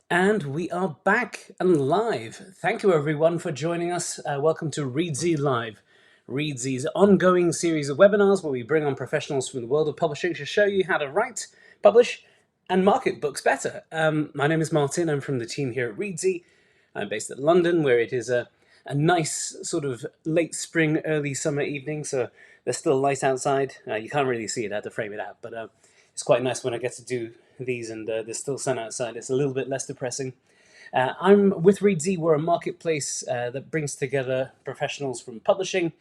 And we are back and live. Thank you, everyone, for joining us. Welcome to Reedsy Live, Reedsy's ongoing series of webinars where we bring on professionals from the world of publishing to show you how to write, publish, and market books better. My name is Martin. I'm from the team here at Reedsy. I'm based at London, where it is a nice sort of late spring, early summer evening, so there's still light outside. You can't really see it, I had to frame it out, but it's quite nice when I get to do these and there's still sun outside. It's a little bit less depressing. I'm with Reedsy. We're a marketplace that brings together professionals from publishing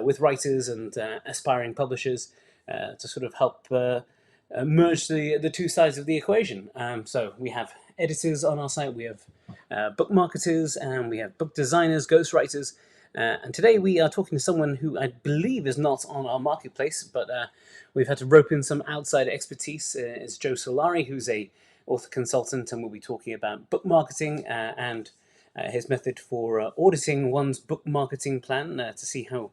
with writers and aspiring publishers to sort of help merge the two sides of the equation. So we have editors on our site, we have book marketers, and we have book designers, ghostwriters. And today we are talking to someone who I believe is not on our marketplace, but we've had to rope in some outside expertise. It's Joe Solari, who's a author consultant, and we'll be talking about book marketing and his method for auditing one's book marketing plan to see how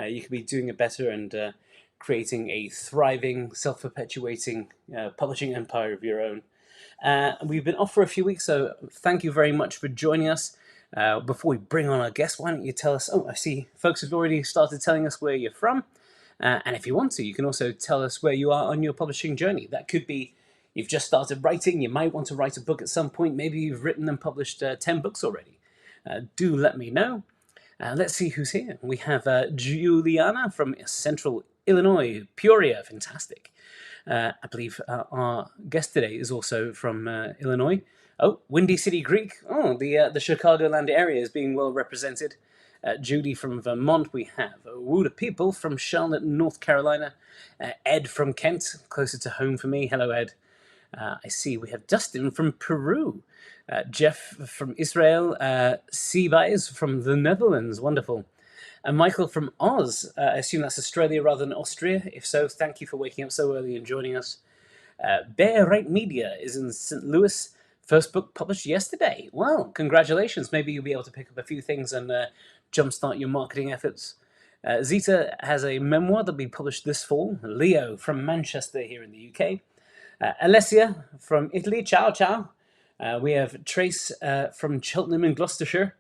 you could be doing it better and creating a thriving, self-perpetuating publishing empire of your own. We've been off for a few weeks, so thank you very much for joining us. Before we bring on our guest, why don't you tell us, I see folks have already started telling us where you're from. And if you want to, you can also tell us where you are on your publishing journey. That could be you've just started writing, you might want to write a book at some point, maybe you've written and published 10 books already. Do let me know. Let's see who's here. We have Juliana from Central Illinois, Peoria, fantastic. I believe our guest today is also from Illinois. Oh, Windy City Greek. Oh, the Chicagoland area is being well represented. Judy from Vermont. We have Wooda People from Charlotte, North Carolina. Ed from Kent, closer to home for me. Hello, Ed. I see we have Dustin from Peru. Jeff from Israel. Seabies from the Netherlands. Wonderful. And Michael from Oz. I assume that's Australia rather than Austria. If so, thank you for waking up so early and joining us. Bear Right Media is in St. Louis. First book published yesterday. Well, congratulations. Maybe you'll be able to pick up a few things and jumpstart your marketing efforts. Zita has a memoir that'll be published this fall. Leo from Manchester here in the UK. Alessia from Italy. Ciao, ciao. We have Trace from Cheltenham in Gloucestershire.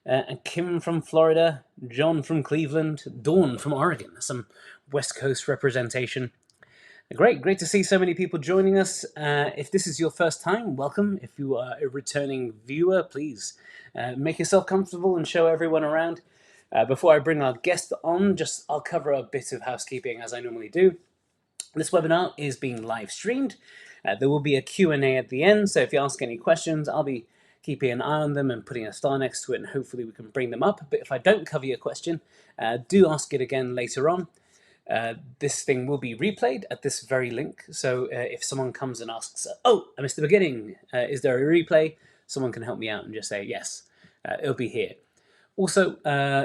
And Kim from Florida. John from Cleveland. Dawn from Oregon. Some West Coast representation. Great to see so many people joining us. If this is your first time, welcome. If you are a returning viewer, please make yourself comfortable and show everyone around. Before I bring our guest on, I'll cover a bit of housekeeping as I normally do. This webinar is being live streamed. There will be a Q&A at the end, so if you ask any questions, I'll be keeping an eye on them and putting a star next to it, and hopefully we can bring them up. But if I don't cover your question, do ask it again later on. This thing will be replayed at this very link. So if someone comes and asks, I missed the beginning, is there a replay? Someone can help me out and just say, yes, it'll be here. Also,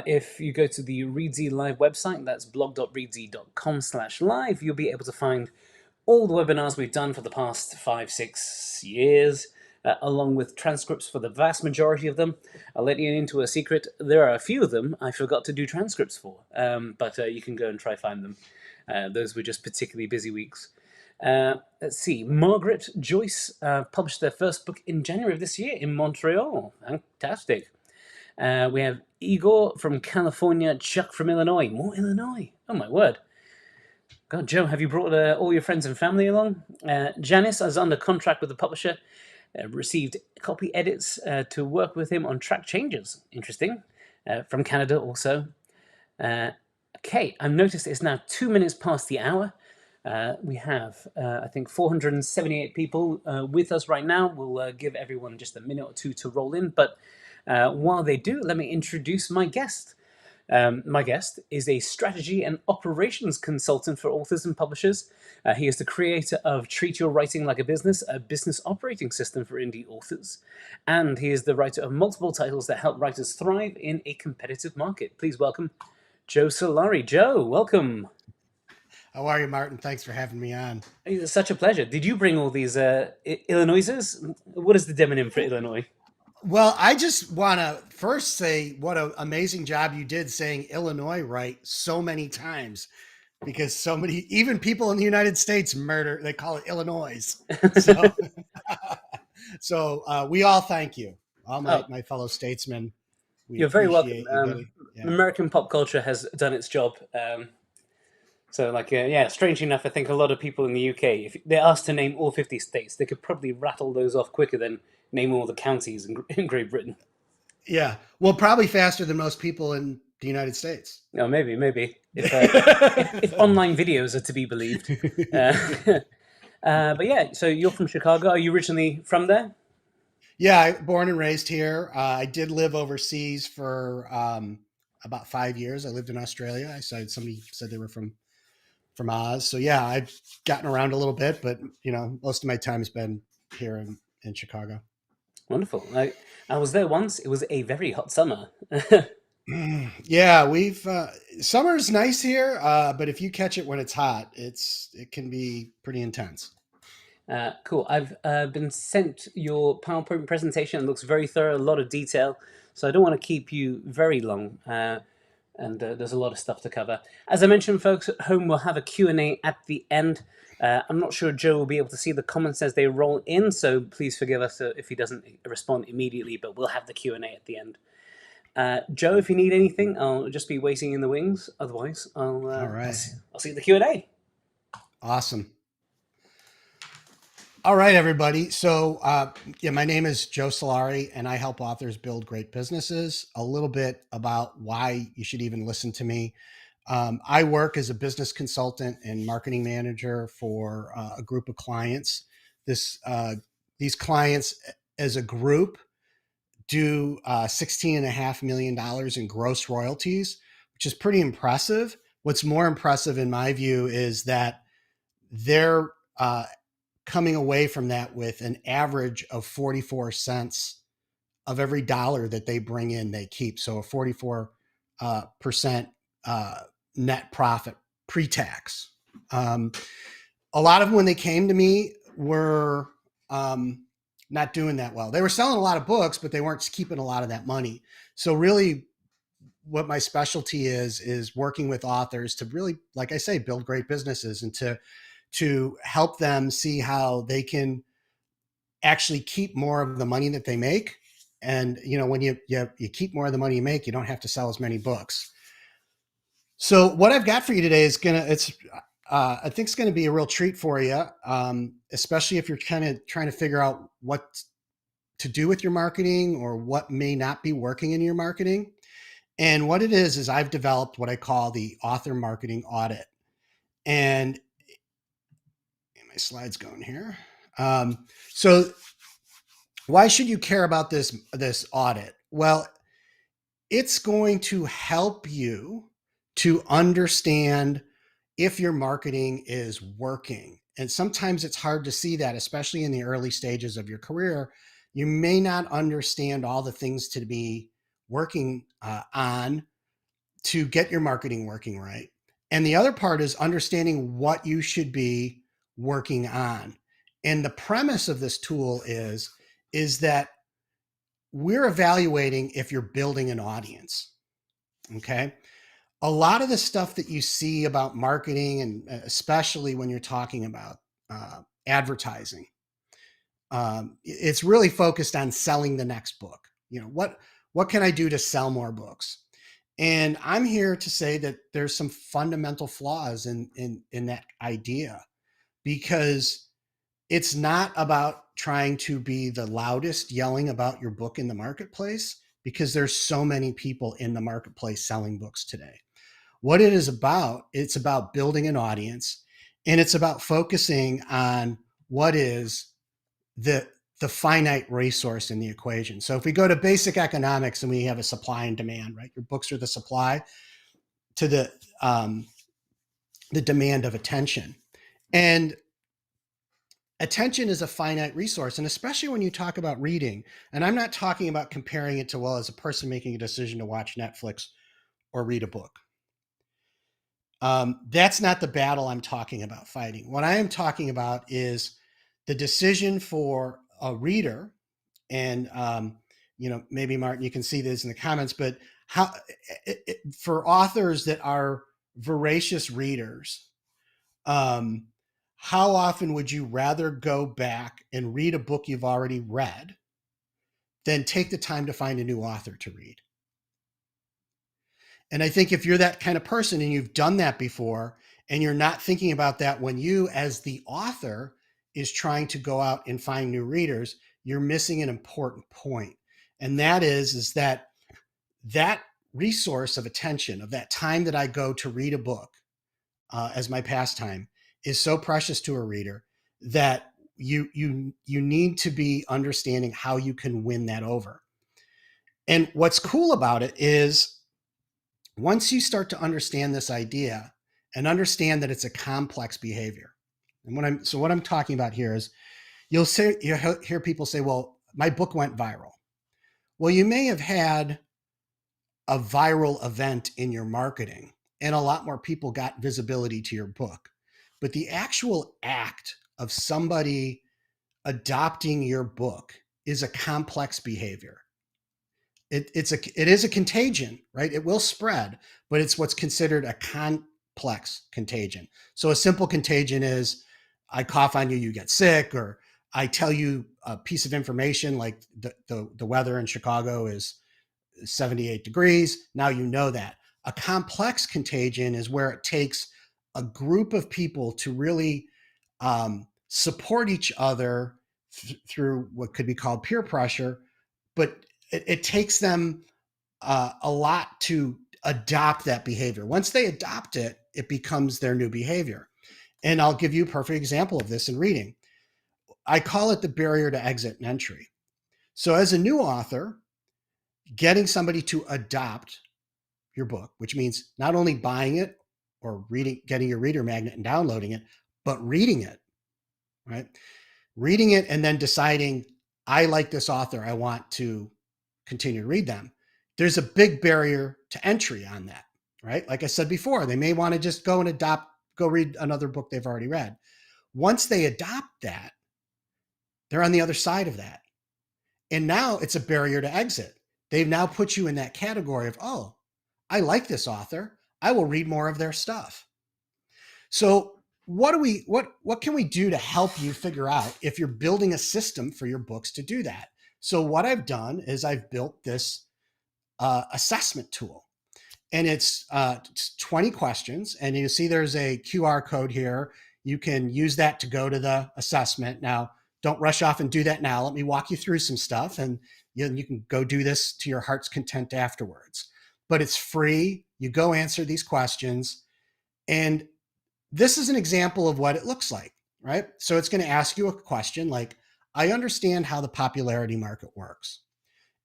if you go to the Reedsy Live website, that's blog.reedsy.com/live, you'll be able to find all the webinars we've done for the past 5-6 years, along with transcripts for the vast majority of them. I'll let you into a secret. There are a few of them I forgot to do transcripts for, but you can go and try find them. Those were just particularly busy weeks. Let's see. Margaret Joyce published their first book in January of this year in Montreal. Fantastic. We have Igor from California, Chuck from Illinois. More Illinois. Oh, my word. God, Joe, have you brought all your friends and family along? Janice is under contract with the publisher. Received copy edits to work with him on track changes. Interesting. From Canada also. Okay, I've noticed it's now 2 minutes past the hour. We have, I think, 478 people with us right now. We'll give everyone just a minute or two to roll in. But while they do, let me introduce my guest. My guest is a strategy and operations consultant for authors and publishers. He is the creator of Treat Your Writing Like a Business operating system for indie authors. And he is the writer of multiple titles that help writers thrive in a competitive market. Please welcome Joe Solari. Joe, welcome. How are you, Martin? Thanks for having me on. It's such a pleasure. Did you bring all these Illinoises? What is the demonym for Illinois? Well, I just want to first say what an amazing job you did saying Illinois right so many times, because so many, even people in the United States they call it Illinois. So, So we all thank you, all Oh, my fellow statesmen. We you're very welcome. appreciate you getting. Yeah. American pop culture has done its job. So, like, yeah, strangely enough, I think a lot of people in the UK, if they're asked to name all 50 states, they could probably rattle those off quicker than name all the counties in Great Britain. Yeah. Well, probably faster than most people in the United States. No, maybe if online videos are to be believed. Uh, but yeah, so you're from Chicago. Are you originally from there? Yeah, born and raised here. I did live overseas for about 5 years. I lived in Australia. I said somebody said they were from Oz. So yeah, I've gotten around a little bit, but most of my time has been here in Chicago. Wonderful. I was there once. It was a very hot summer. Yeah, we've summer's nice here, but if you catch it when it's hot, it can be pretty intense. Cool. I've been sent your PowerPoint presentation. It looks very thorough, a lot of detail. So I don't want to keep you very long. And there's a lot of stuff to cover. As I mentioned, folks at home will have a Q&A at the end. I'm not sure Joe will be able to see the comments as they roll in, so please forgive us if he doesn't respond immediately, but we'll have the Q&A at the end. Joe, if you need anything, I'll just be waiting in the wings. Otherwise, All right. I'll see you at the Q&A. Awesome. All right, everybody. So, yeah, my name is Joe Solari, and I help authors build great businesses. A little bit about why you should even listen to me. I work as a business consultant and marketing manager for a group of clients. These clients, as a group, do $16.5 million in gross royalties, which is pretty impressive. What's more impressive, in my view, is that they're coming away from that with an average of 44 cents of every dollar that they bring in, they keep. So a 44% net profit pre-tax. A lot of them, when they came to me, were not doing that well. They were selling a lot of books, but they weren't keeping a lot of that money. So really, what my specialty is working with authors to really, like I say, build great businesses and to help them see how they can actually keep more of the money that they make. And when you keep more of the money you make, you don't have to sell as many books. So what I've got for you today is I think it's gonna be a real treat for you, especially if you're kind of trying to figure out what to do with your marketing or what may not be working in your marketing. And what it is I've developed what I call the author marketing audit. And my slides going here. So why should you care about this audit? Well, it's going to help you to understand if your marketing is working. And sometimes it's hard to see that, especially in the early stages of your career. You may not understand all the things to be working on to get your marketing working right. And the other part is understanding what you should be working on. And the premise of this tool is that we're evaluating if you're building an audience. Okay. A lot of the stuff that you see about marketing, and especially when you're talking about advertising, it's really focused on selling the next book. What can I do to sell more books? And I'm here to say that there's some fundamental flaws in that idea, because it's not about trying to be the loudest yelling about your book in the marketplace, because there's so many people in the marketplace selling books today. What it is about, it's about building an audience, and it's about focusing on what is the finite resource in the equation. So if we go to basic economics and we have a supply and demand, right? Your books are the supply to the demand of attention. And attention is a finite resource. And especially when you talk about reading, and I'm not talking about comparing it to, well, as a person making a decision to watch Netflix or read a book. That's not the battle I'm talking about fighting. What I am talking about is the decision for a reader, and maybe Martin, you can see this in the comments, but for authors that are voracious readers, how often would you rather go back and read a book you've already read than take the time to find a new author to read? And I think if you're that kind of person and you've done that before, and you're not thinking about that when you, as the author, is trying to go out and find new readers, you're missing an important point. And that is that resource of attention, of that time that I go to read a book as my pastime, is so precious to a reader that you need to be understanding how you can win that over. And what's cool about it is once you start to understand this idea and understand that it's a complex behavior. And what I'm talking about here is you'll hear people say, well, my book went viral. Well, you may have had a viral event in your marketing and a lot more people got visibility to your book. But the actual act of somebody adopting your book is a complex behavior. It is a contagion, right? It will spread, but it's what's considered a complex contagion. So a simple contagion is I cough on you, you get sick, or I tell you a piece of information like the weather in Chicago is 78 degrees. Now you know that. A complex contagion is where it takes a group of people to really support each other through what could be called peer pressure, but it takes them a lot to adopt that behavior. Once they adopt it, it becomes their new behavior. And I'll give you a perfect example of this in reading. I call it the barrier to exit and entry. So as a new author, getting somebody to adopt your book, which means not only buying it or reading, getting your reader magnet and downloading it, but reading it, right? Reading it and then deciding, I like this author, I want to continue to read them. There's a big barrier to entry on that, right? Like I said before, they may want to just go read another book they've already read. Once they adopt that, they're on the other side of that. And now it's a barrier to exit. They've now put you in that category of, oh, I like this author, I will read more of their stuff. So what can we do to help you figure out if you're building a system for your books to do that? So what I've done is I've built this assessment tool, and it's 20 questions, and you see there's a QR code here. You can use that to go to the assessment. Now, don't rush off and do that now. Let me walk you through some stuff, and you can go do this to your heart's content afterwards. But it's free. You go answer these questions, and this is an example of what it looks like, right? So it's going to ask you a question like, I understand how the popularity market works.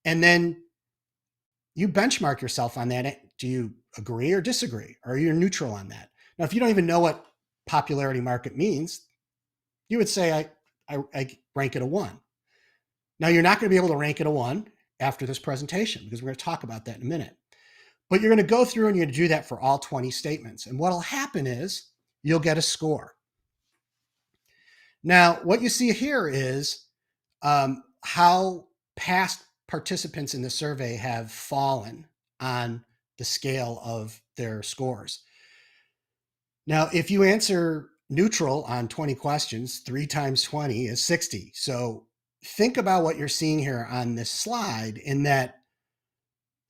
And then you benchmark yourself on that. Do you agree or disagree? Or are you neutral on that? Now, if you don't even know what popularity market means, you would say, I rank it a 1. Now, you're not going to be able to rank it a 1 after this presentation because we're going to talk about that in a minute. But you're going to go through and you're going to do that for all 20 statements. And what will happen is you'll get a score. Now, what you see here is how past participants in the survey have fallen on the scale of their scores. Now, if you answer neutral on 20 questions, 3 times 20 is 60. So think about what you're seeing here on this slide in that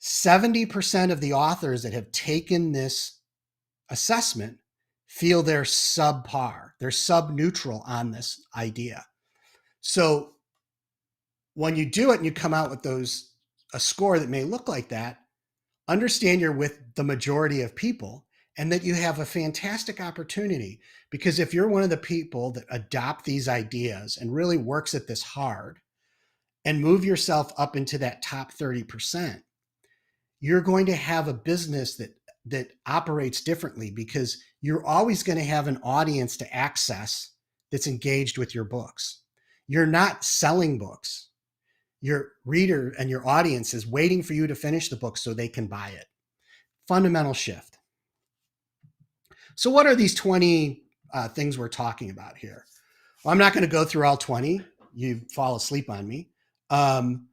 70% of the authors that have taken this assessment feel they're subpar, they're sub-neutral on this idea. So when you do it and you come out with a score that may look like that, understand you're with the majority of people and that you have a fantastic opportunity, because if you're one of the people that adopt these ideas and really works at this hard and move yourself up into that top 30%, you're going to have a business that operates differently because you're always going to have an audience to access that's engaged with your books. You're not selling books. Your reader and your audience is waiting for you to finish the book so they can buy it. Fundamental shift. So what are these 20 things we're talking about here? Well, I'm not going to go through all 20. You fall asleep on me. I'm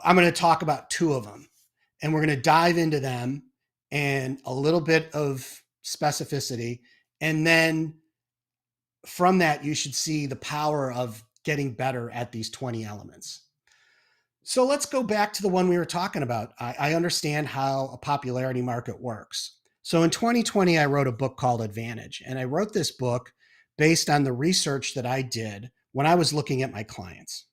going to talk about 2 of them, and we're going to dive into them and a little bit of specificity. And then from that, you should see the power of getting better at these 20 elements. So let's go back to the one we were talking about. I understand how a popularity market works. So in 2020, I wrote a book called Advantage. And I wrote this book based on the research that I did when I was looking at my clients.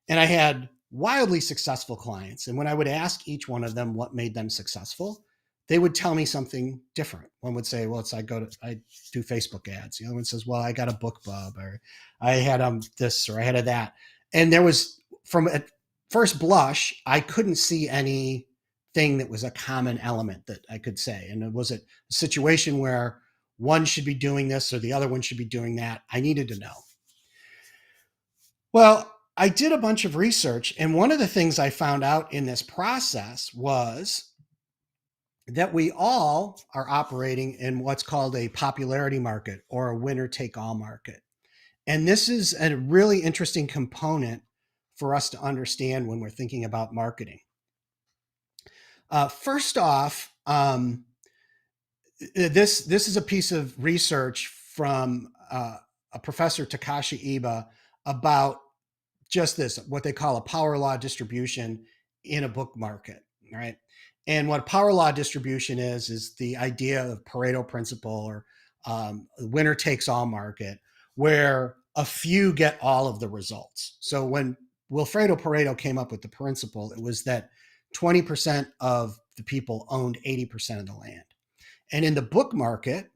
And I had wildly successful clients. And when I would ask each one of them what made them successful, they would tell me something different. One would say, well, I do Facebook ads. The other one says, well, I got a book club, or I had this, or I had that. And there was, from at first blush, I couldn't see anything that was a common element that I could say. And was it a situation where one should be doing this or the other one should be doing that? I needed to know. Well, I did a bunch of research, and one of the things I found out in this process was that we all are operating in what's called a popularity market or a winner-take-all market. And this is a really interesting component for us to understand when we're thinking about marketing. First off, this is a piece of research from a professor, Takashi Iba, about just this, what they call a power law distribution in a book market, right? And what power law distribution is the idea of Pareto principle, or winner takes all market, where a few get all of the results. So when Wilfredo Pareto came up with the principle, it was that 20% of the people owned 80% of the land. And in the book market,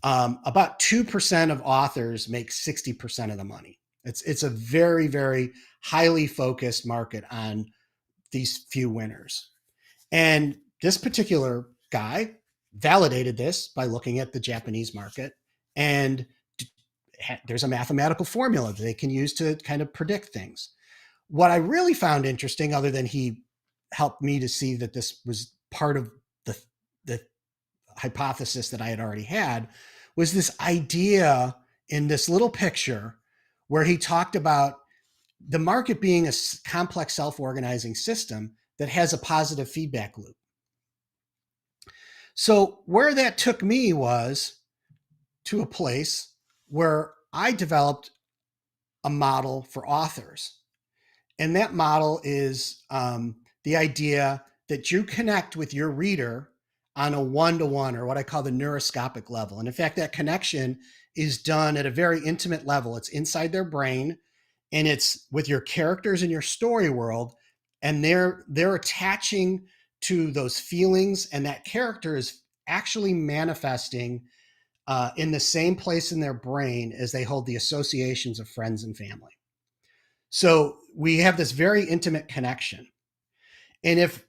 about 2% of authors make 60% of the money. It's a very, very highly focused market on these few winners. And this particular guy validated this by looking at the Japanese market. And there's a mathematical formula that they can use to kind of predict things. What I really found interesting, other than he helped me to see that this was part of the hypothesis that I had already had, was this idea in this little picture where he talked about the market being a complex self-organizing system that has a positive feedback loop. So where that took me was to a place where I developed a model for authors. And that model is the idea that you connect with your reader on a one-to-one, or what I call the neuroscopic level. And in fact, that connection is done at a very intimate level. It's inside their brain, and it's with your characters in your story world, and they're attaching to those feelings, and that character is actually manifesting in the same place in their brain as they hold the associations of friends and family. So we have this very intimate connection. And if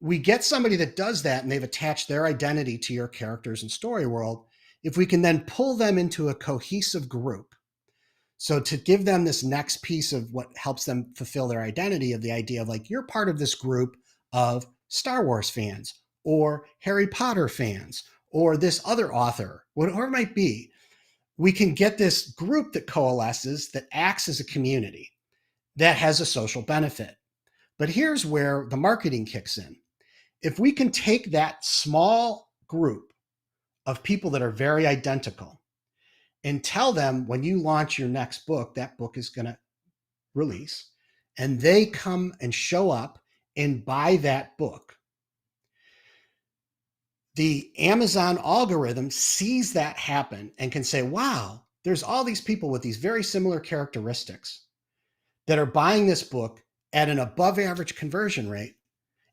we get somebody that does that and they've attached their identity to your characters and story world, if we can then pull them into a cohesive group, so to give them this next piece of what helps them fulfill their identity, of the idea of like, you're part of this group of Star Wars fans or Harry Potter fans or this other author, whatever it might be, we can get this group that coalesces, that acts as a community, that has a social benefit. But here's where the marketing kicks in. If we can take that small group of people that are very identical and tell them, when you launch your next book, that book is going to release, and they come and show up and buy that book, the Amazon algorithm sees that happen and can say, wow, there's all these people with these very similar characteristics that are buying this book at an above average conversion rate.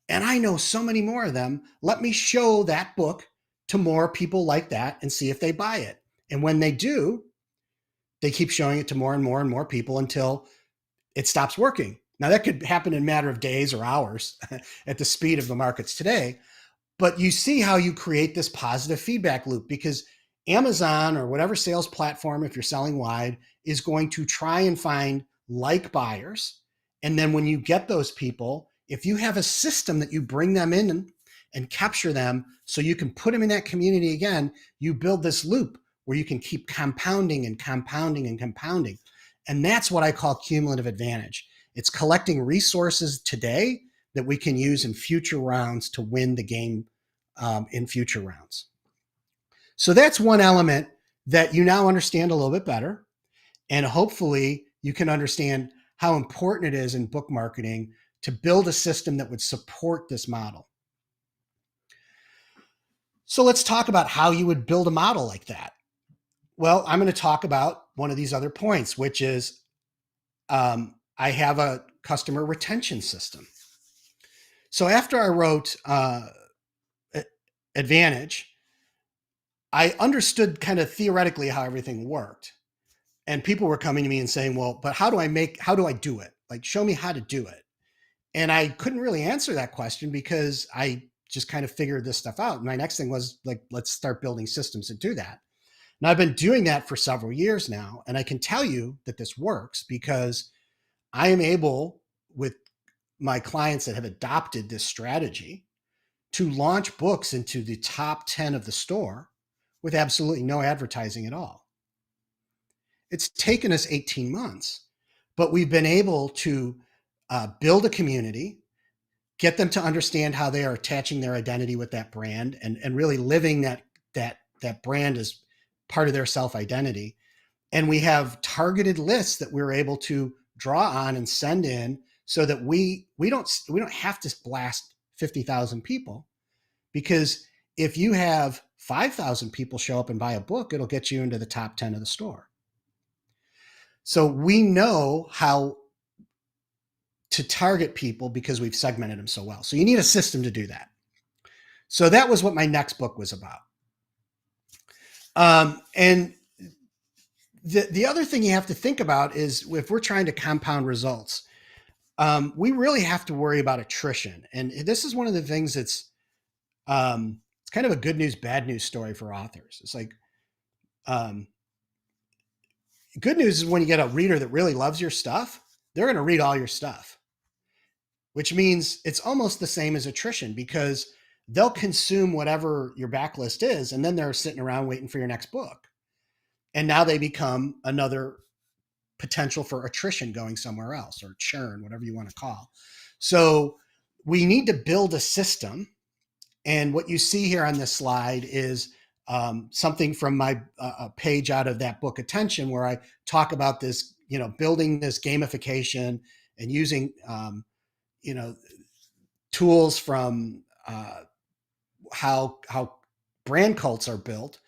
And I know so many more of them. Let me show that book to more people like that and see if they buy it. And when they do, they keep showing it to more and more and more people until it stops working. Now, that could happen in a matter of days or hours at the speed of the markets today. But you see how you create this positive feedback loop, because Amazon or whatever sales platform, if you're selling wide, is going to try and find like buyers. And then when you get those people, if you have a system that you bring them in and capture them so you can put them in that community again, you build this loop where you can keep compounding and compounding and compounding. And that's what I call cumulative advantage. It's collecting resources today that we can use in future rounds to win the game in future rounds. So that's one element that you now understand a little bit better. And hopefully you can understand how important it is in book marketing to build a system that would support this model. So let's talk about how you would build a model like that. Well, I'm going to talk about one of these other points, which is I have a customer retention system. So after I wrote Advantage, I understood kind of theoretically how everything worked. And people were coming to me and saying, well, but how do I do it? Like, show me how to do it. And I couldn't really answer that question because I just kind of figured this stuff out. My next thing was like, let's start building systems to do that. And I've been doing that for several years now. And I can tell you that this works because I am able, with my clients that have adopted this strategy, to launch books into the top 10 of the store with absolutely no advertising at all. It's taken us 18 months, but we've been able to build a community, get them to understand how they are attaching their identity with that brand and really living that brand as part of their self-identity. And we have targeted lists that we're able to draw on and send in so that we don't have to blast 50,000 people, because if you have 5,000 people show up and buy a book, it'll get you into the top 10 of the store. So we know how to target people because we've segmented them so well. So you need a system to do that. So that was what my next book was about. And the other thing you have to think about is if we're trying to compound results, we really have to worry about attrition. And this is one of the things that's it's kind of a good news, bad news story for authors. It's like good news is when you get a reader that really loves your stuff, they're going to read all your stuff, which means it's almost the same as attrition because they'll consume whatever your backlist is, and then they're sitting around waiting for your next book. And now they become another potential for attrition going somewhere else, or churn, whatever you want to call. So we need to build a system. And what you see here on this slide is something from my page out of that book, Attention, where I talk about this, building this gamification and using, tools from how brand cults are built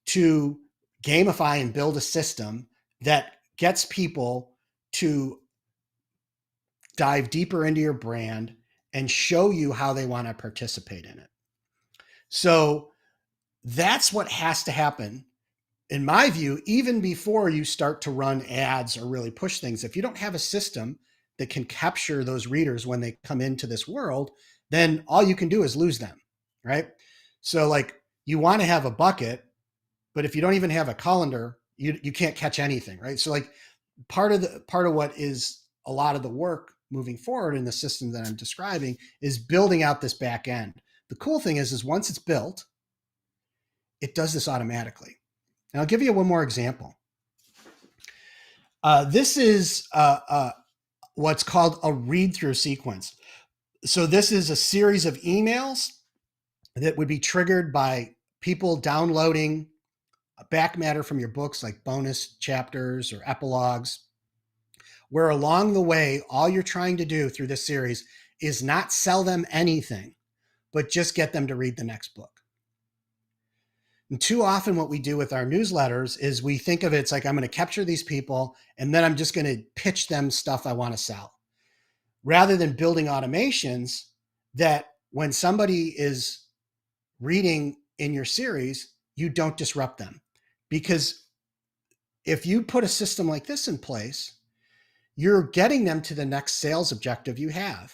to gamify and build a system that gets people to dive deeper into your brand and show you how they want to participate in it. So that's what has to happen, in my view, even before you start to run ads or really push things. If you don't have a system that can capture those readers when they come into this world, then all you can do is lose them, right? So like you want to have a bucket, but if you don't even have a colander, you can't catch anything, right? So like part of what is a lot of the work moving forward in the system that I'm describing is building out this back end. The cool thing is once it's built, it does this automatically. And I'll give you one more example. This is what's called a read-through sequence. So this is a series of emails that would be triggered by people downloading back matter from your books, like bonus chapters or epilogues, where along the way, all you're trying to do through this series is not sell them anything, but just get them to read the next book. And too often what we do with our newsletters is we think of it, it's like, I'm going to capture these people and then I'm just going to pitch them stuff I want to sell, rather than building automations that when somebody is reading in your series, you don't disrupt them. Because if you put a system like this in place, you're getting them to the next sales objective you have.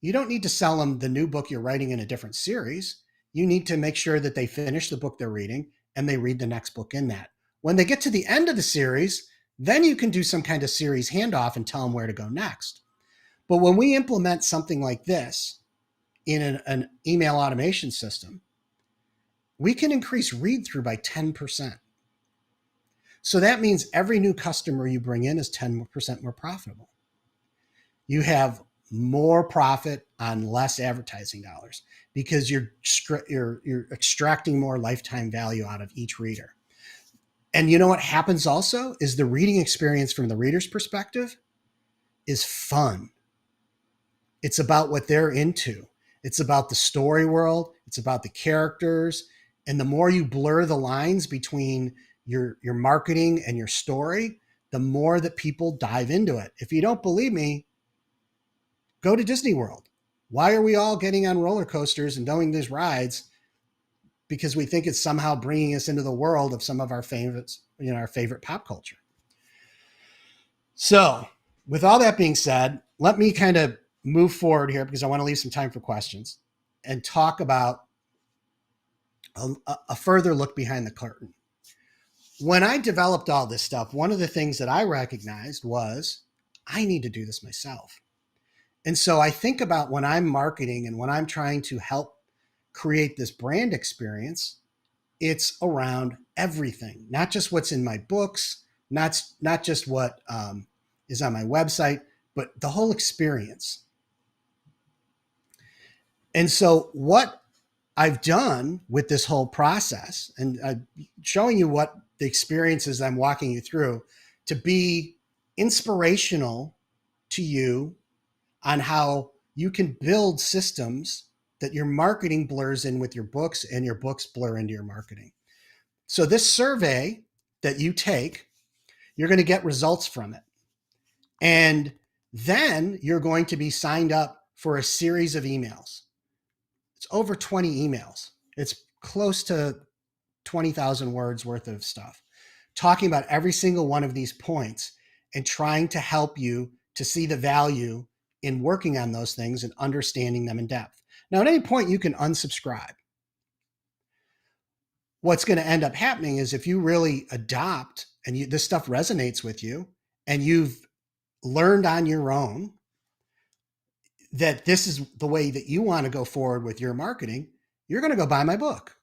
You don't need to sell them the new book you're writing in a different series. You need to make sure that they finish the book they're reading and they read the next book in that. When they get to the end of the series, then you can do some kind of series handoff and tell them where to go next. But when we implement something like this in an email automation system, we can increase read through by 10%. So that means every new customer you bring in is 10% more profitable. You have more profit on less advertising dollars because you're extracting more lifetime value out of each reader. And you know what happens also is the reading experience from the reader's perspective is fun. It's about what they're into. It's about the story world. It's about the characters. And the more you blur the lines between your marketing and your story, the more that people dive into it. If you don't believe me, go to Disney World. Why are we all getting on roller coasters and doing these rides? Because we think it's somehow bringing us into the world of some of our favorites, our favorite pop culture. So with all that being said, let me kind of move forward here because I want to leave some time for questions and talk about a further look behind the curtain. When I developed all this stuff, one of the things that I recognized was I need to do this myself. And so I think about when I'm marketing and when I'm trying to help create this brand experience, it's around everything, not just what's in my books, not just what is on my website, but the whole experience. And so what I've done with this whole process, and I'm showing you what the experiences I'm walking you through to be inspirational to you on how you can build systems that your marketing blurs in with your books and your books blur into your marketing. So this survey that you take, you're going to get results from it. And then you're going to be signed up for a series of emails. It's over 20 emails. It's close to 20,000 words worth of stuff, talking about every single one of these points and trying to help you to see the value in working on those things and understanding them in depth. Now, at any point, you can unsubscribe. What's going to end up happening is if you really adopt and this stuff resonates with you and you've learned on your own that this is the way that you want to go forward with your marketing, you're going to go buy my book.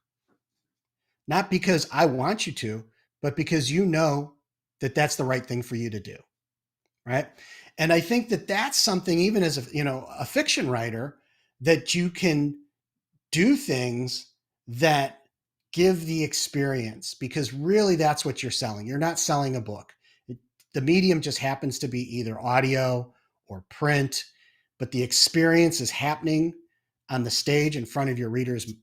Not because I want you to, but because you know that that's the right thing for you to do, right? And I think that that's something, even as a fiction writer, that you can do things that give the experience, because really that's what you're selling. You're not selling a book. The medium just happens to be either audio or print, but the experience is happening on the stage in front of your reader's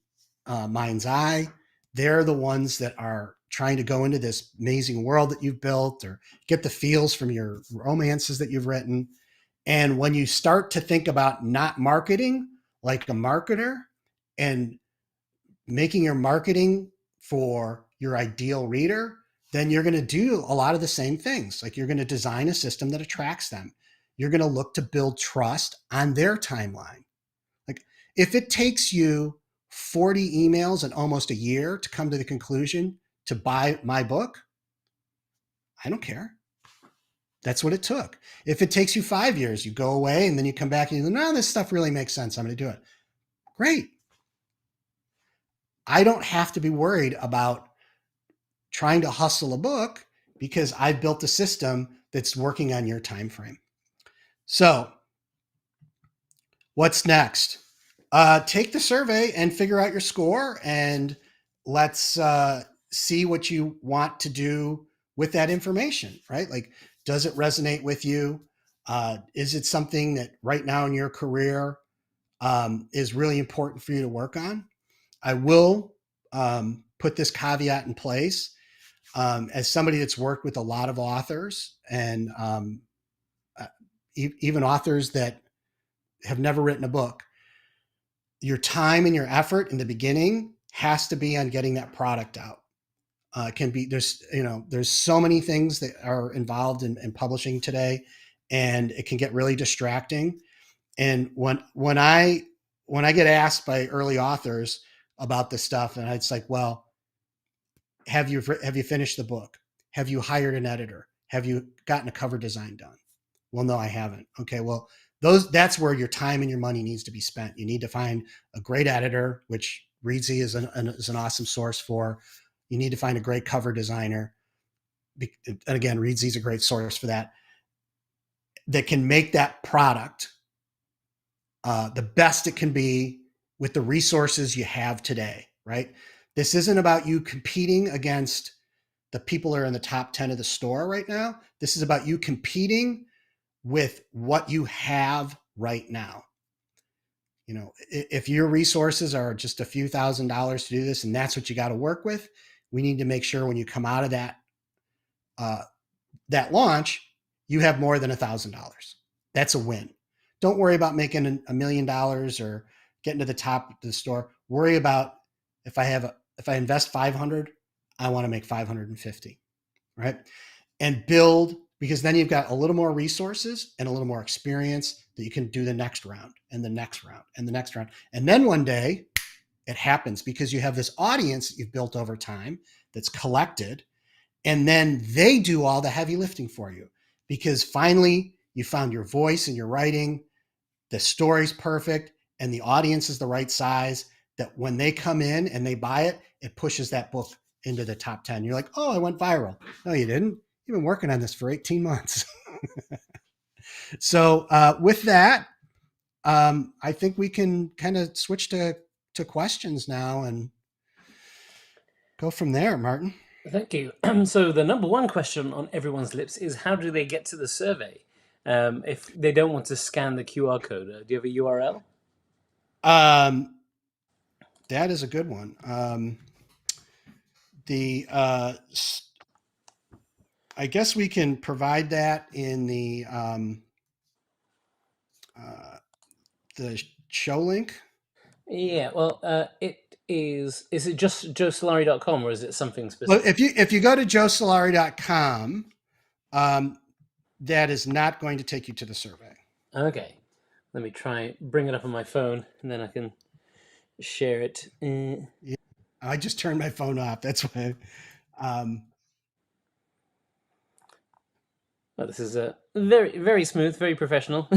mind's eye. They're the ones that are trying to go into this amazing world that you've built or get the feels from your romances that you've written. And when you start to think about not marketing like a marketer and making your marketing for your ideal reader, then you're going to do a lot of the same things. Like you're going to design a system that attracts them. You're going to look to build trust on their timeline. Like if it takes you 40 emails and almost a year to come to the conclusion to buy my book, I don't care. That's what it took. If it takes you 5 years, you go away and then you come back and you go, no, this stuff really makes sense. I'm going to do it. Great. I don't have to be worried about trying to hustle a book because I've built a system that's working on your time frame. So what's next? Take the survey and figure out your score, and let's see what you want to do with that information, right? Like, does it resonate with you? Is it something that right now in your career is really important for you to work on? I will put this caveat in place. As somebody that's worked with a lot of authors and even authors that have never written a book, your time and your effort in the beginning has to be on getting that product out. There's so many things that are involved in publishing today, and it can get really distracting. And when I get asked by early authors about this stuff, and it's like, well, have you finished the book? Have you hired an editor? Have you gotten a cover design done? Well, no, I haven't. Okay, well, that's where your time and your money needs to be spent. You need to find a great editor, which Reedsy is an awesome source for. You need to find a great cover designer. And again, Reedsy is a great source for that can make that product the best it can be with the resources you have today, right? This isn't about you competing against the people are in the top 10 of the store right now. This is about you competing with what you have right now. You know, if your resources are just a few $1,000s to do this, and that's what you got to work with, we need to make sure when you come out of that launch, you have more than $1,000. That's a win. Don't worry about making $1 million or getting to the top of the store. Worry about if I invest 500, I want to make 550, right? And build, because then you've got a little more resources and a little more experience that you can do the next round and the next round and the next round. And then one day it happens because you have this audience that you've built over time that's collected, and then they do all the heavy lifting for you because finally you found your voice in your writing, the story's perfect, and the audience is the right size, that when they come in and they buy it, it pushes that book into the top 10. You're like, oh, I went viral. No, you didn't. You've been working on this for 18 months. So with that, I think we can kind of switch to questions now and go from there, Martin. Thank you. So the number one question on everyone's lips is, how do they get to the survey if they don't want to scan the QR code? Do you have a URL? That is a good one. I guess we can provide that in the show link. Yeah, well, is it just joesolari.com, or is it something specific? Well, if you go to joesolari.com, that is not going to take you to the survey. Okay, let me try bring it up on my phone, and then I can share it. Yeah, I just turned my phone off. That's why. Well, this is a very, very smooth, very professional.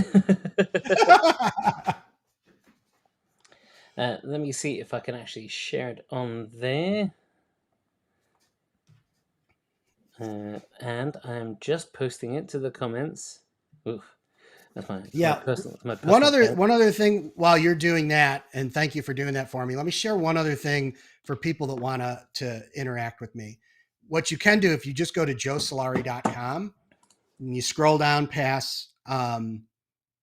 Let me see if I can actually share it on there. And I'm just posting it to the comments. Oof, that's my personal. One other thing while you're doing that, and thank you for doing that for me. Let me share one other thing for people that want to interact with me. What you can do, if you just go to joesolari.com and you scroll down past, some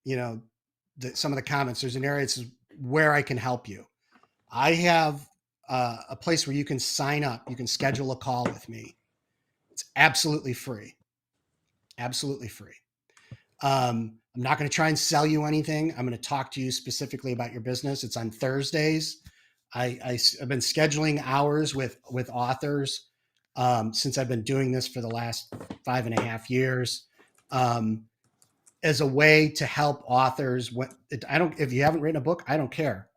of the comments, there's an area that says where I can help you. I have a place where you can sign up. You can schedule a call with me. It's absolutely free. Absolutely free. I'm not going to try and sell you anything. I'm going to talk to you specifically about your business. It's on Thursdays. I've been scheduling hours with authors since I've been doing this for the last 5.5 years, as a way to help authors. If you haven't written a book, I don't care.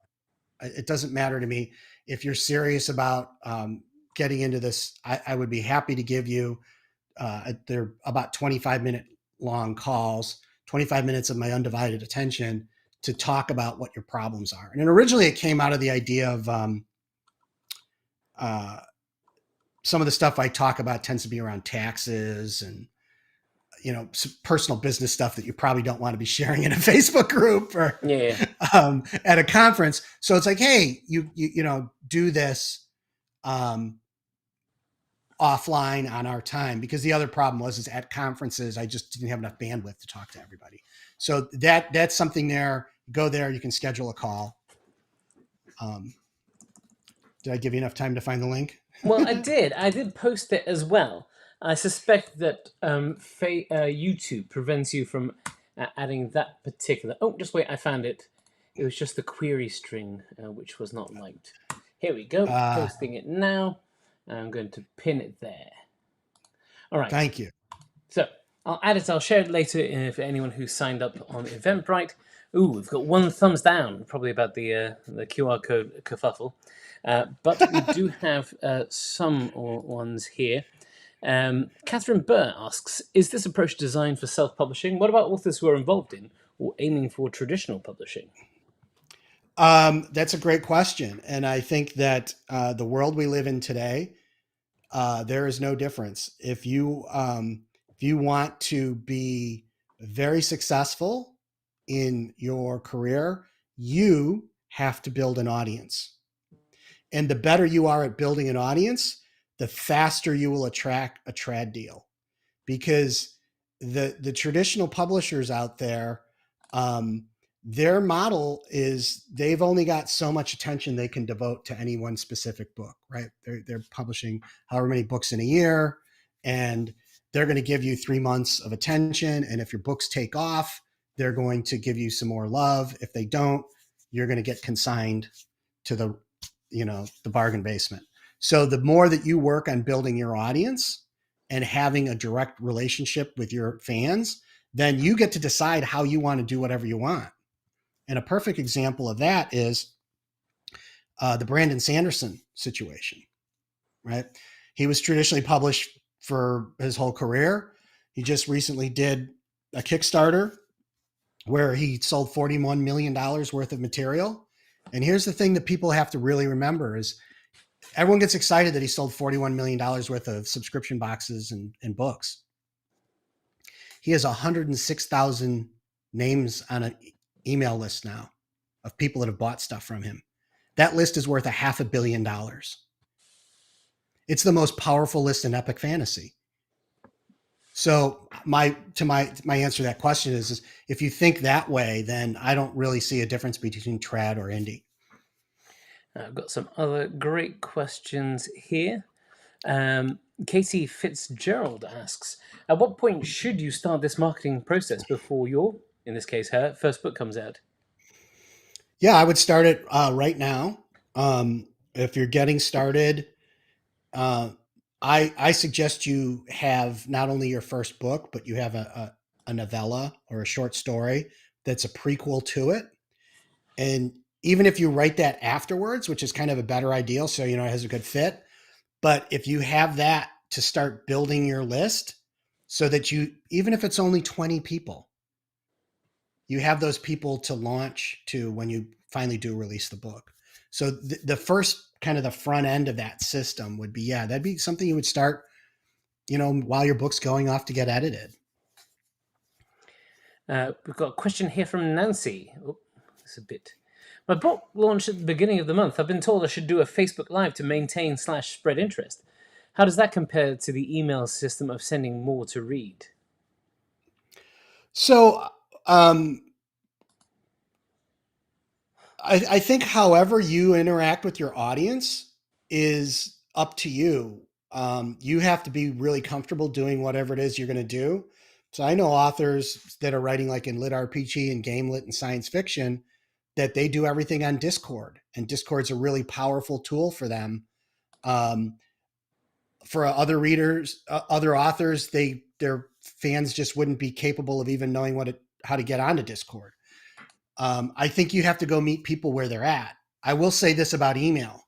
It doesn't matter to me. If you're serious about getting into this, I would be happy to give you. They're about 25-minute long calls, 25 minutes of my undivided attention to talk about what your problems are. And originally it came out of the idea of some of the stuff I talk about tends to be around taxes and, personal business stuff that you probably don't want to be sharing in a Facebook group or at a conference. So it's like, hey, you do this offline on our time, because the other problem is at conferences, I just didn't have enough bandwidth to talk to everybody. So that's something there. Go there, you can schedule a call. Did I give you enough time to find the link? Well, I did post it as well. I suspect that YouTube prevents you from adding that particular. Oh, just wait, I found it. It was just the query string, which was not liked. Here we go. Posting it now. I'm going to pin it there. All right. Thank you. So I'll add it. I'll share it later for anyone who signed up on Eventbrite. Ooh, we've got one thumbs down, probably about the QR code kerfuffle. But we do have some ones here. Catherine Burr asks, is this approach designed for self-publishing? What about authors who are involved in or aiming for traditional publishing? That's a great question. And I think that the world we live in today, there is no difference. If you want to be very successful in your career, you have to build an audience. And the better you are at building an audience, the faster you will attract a trad deal, because the traditional publishers out there, their model is they've only got so much attention they can devote to any one specific book, right? They're publishing however many books in a year, and they're going to give you 3 months of attention. And if your books take off, they're going to give you some more love. If they don't, you're going to get consigned to the bargain basement. So the more that you work on building your audience and having a direct relationship with your fans, then you get to decide how you want to do whatever you want. And a perfect example of that is the Brandon Sanderson situation, right? He was traditionally published for his whole career. He just recently did a Kickstarter where he sold $41 million worth of material. And here's the thing that people have to really remember is everyone gets excited that he sold $41 million worth of subscription boxes and books. He has 106,000 names on an email list now of people that have bought stuff from him. That list is worth $500 million. It's the most powerful list in epic fantasy. So my answer to that question is if you think that way, then I don't really see a difference between trad or indie. I've got some other great questions here. Katie Fitzgerald asks, at what point should you start this marketing process before your, in this case, her first book comes out? Yeah, I would start it right now. If you're getting started, I suggest you have not only your first book, but you have a novella or a short story that's a prequel to it. And even if you write that afterwards, which is kind of a better ideal, so it has a good fit. But if you have that to start building your list so that even if it's only 20 people, you have those people to launch to when you finally do release the book. So the first kind of the front end of that system would be, that'd be something you would start, while your book's going off to get edited. We've got a question here from Nancy. Oh, it's a bit. My book launched at the beginning of the month. I've been told I should do a Facebook Live to maintain/spread interest. How does that compare to the email system of sending more to read? So I think however you interact with your audience is up to you. You have to be really comfortable doing whatever it is you're going to do. So I know authors that are writing like in lit RPG and game lit and science fiction that they do everything on Discord, and Discord's a really powerful tool for them. For other readers, other authors, their fans just wouldn't be capable of even knowing how to get onto Discord. I think you have to go meet people where they're at. I will say this about email.